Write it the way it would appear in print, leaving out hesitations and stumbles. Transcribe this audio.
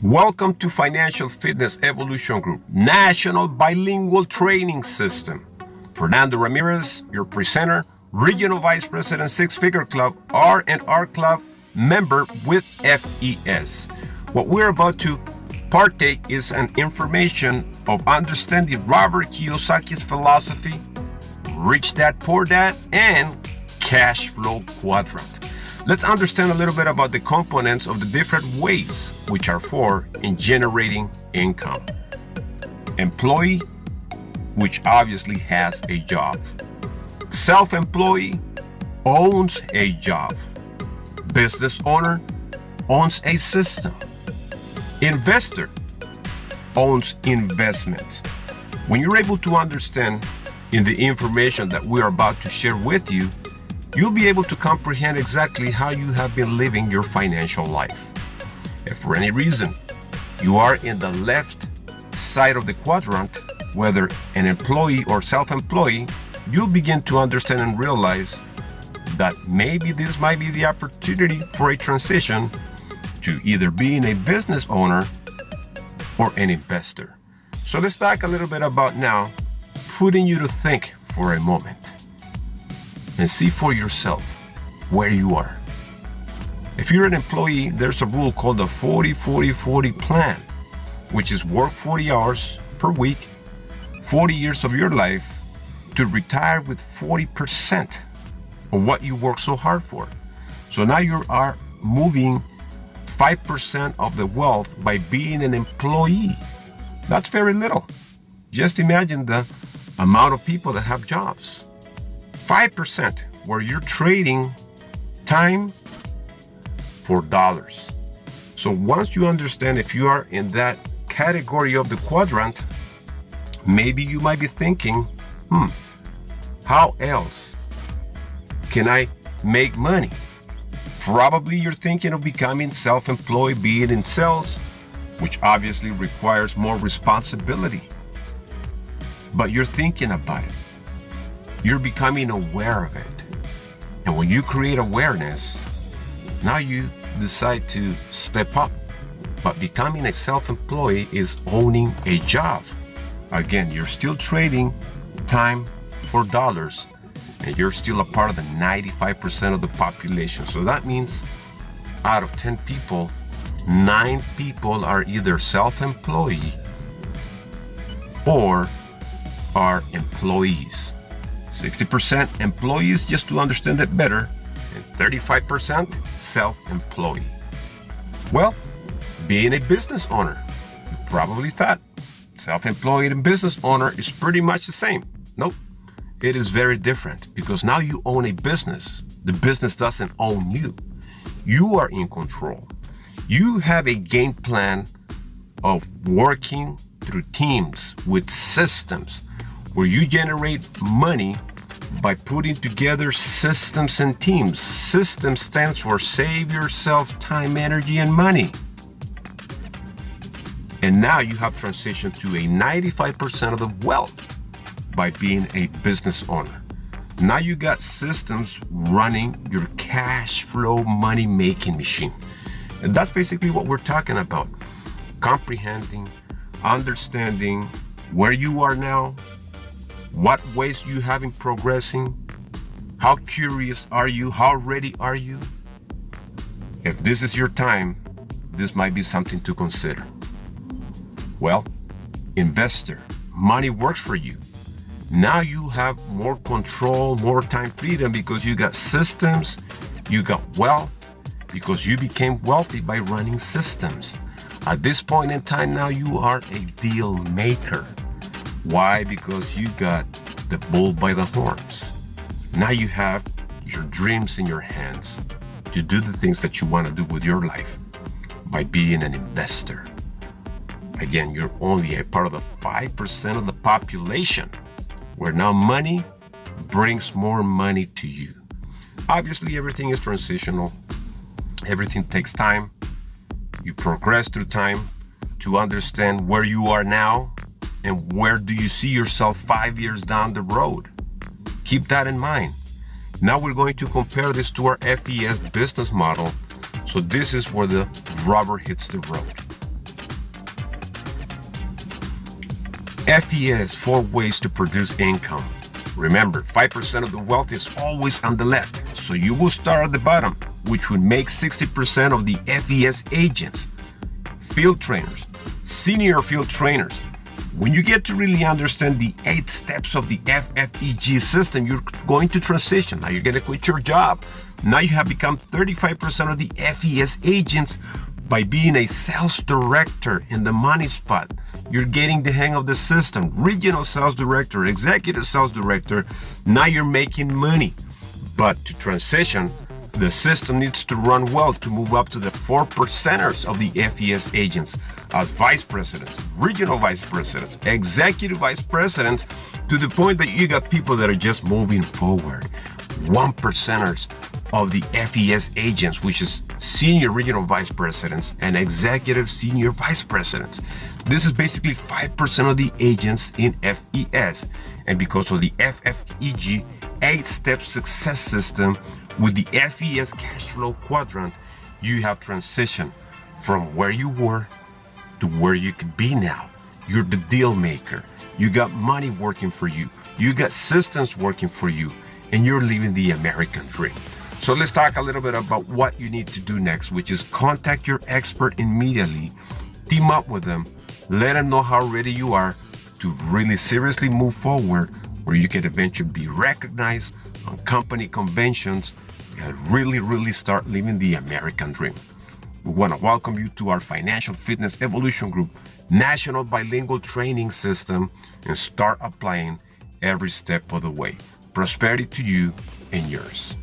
Welcome to Financial Fitness Evolution Group, National Bilingual Training System. Fernando Ramirez, your presenter, Regional Vice President, Six Figure Club, R&R Club member with FES. What we're about to partake is an information of understanding Robert Kiyosaki's philosophy, Rich Dad, Poor Dad, and Cashflow Quadrant. Let's understand a little bit about the components of the different ways which are for in generating income. Employee, which obviously has a job. Self-employee owns a job. Business owner owns a system. Investor owns investments. When you're able to understand in the information that we are about to share with you, you'll be able to comprehend exactly how you have been living your financial life. If for any reason you are in the left side of the quadrant, whether an employee or self-employee, you'll begin to understand and realize that maybe this might be the opportunity for a transition to either being a business owner or an investor. So let's talk a little bit about now, putting you to think for a moment and see for yourself where you are. If you're an employee, there's a rule called the 40-40-40 plan, which is work 40 hours per week, 40 years of your life, to retire with 40% of what you work so hard for. So now you are moving 5% of the wealth by being an employee. That's very little. Just imagine the amount of people that have jobs. 5% where you're trading time for dollars. So once you understand, if you are in that category of the quadrant, maybe you might be thinking, how else can I make money? Probably you're thinking of becoming self-employed, being in sales, which obviously requires more responsibility. But you're thinking about it. You're becoming aware of it. And when you create awareness, now you decide to step up. But becoming a self-employed is owning a job. Again, you're still trading time for dollars, and you're still a part of the 95% of the population. So that means out of 10 people, 9 people are either self-employed or are employees. 60% employees, just to understand it better, and 35% self-employed. Well, being a business owner, you probably thought self-employed and business owner is pretty much the same. Nope, it is very different, because now you own a business. The business doesn't own you. You are in control. You have a game plan of working through teams with systems, where you generate money by putting together systems and teams. System stands for save yourself time, energy, and money. And now you have transitioned to a 95% of the wealth by being a business owner. Now you got systems running your cash flow money making machine. And that's basically what we're talking about. Comprehending, understanding where you are now, what ways you have in progressing, how curious are you, how ready are you? If this is your time, this might be something to consider. Well, investor, money works for you. Now you have more control, more time freedom, because you got systems, you got wealth, because you became wealthy by running systems. At this point in time now, you are a deal maker. Why? Because you got the bull by the horns. Now you have your dreams in your hands to do the things that you want to do with your life by being an investor. Again, you're only a part of the 5% of the population, where now money brings more money to you. Obviously, everything is transitional. Everything takes time. You progress through time to understand where you are now and where do you see yourself 5 years down the road. Keep that in mind. Now we're going to compare this to our FES business model. So this is where the rubber hits the road. FES, 4 ways to produce income. Remember, 5% of the wealth is always on the left, so you will start at the bottom, which would make 60% of the FES agents. Field trainers, senior field trainers. When you get to really understand the 8 steps of the FFEG system, you're going to transition. Now you're going to quit your job. Now you have become 35% of the FES agents by being a sales director in the money spot. You're getting the hang of the system. Regional sales director, executive sales director. Now you're making money. But to transition, the system needs to run well to move up to the 4%ers of the FES agents as vice presidents, regional vice presidents, executive vice presidents, to the point that you got people that are just moving forward. 1%ers of the FES agents, which is senior regional vice presidents and executive senior vice presidents. This is basically 5% of the agents in FES. And because of the FFEG 8-step success system with the FES Cashflow Quadrant, you have transitioned from where you were to where you could be now. You're the deal maker. You got money working for you. You got systems working for you, and you're living the American dream. So let's talk a little bit about what you need to do next, which is contact your expert immediately, team up with them, let them know how ready you are to really seriously move forward, where you can eventually be recognized on company conventions and really start living the American dream. We want to welcome you to our Financial Fitness Evolution Group National Bilingual Training System and start applying every step of the way. Prosperity to you and yours.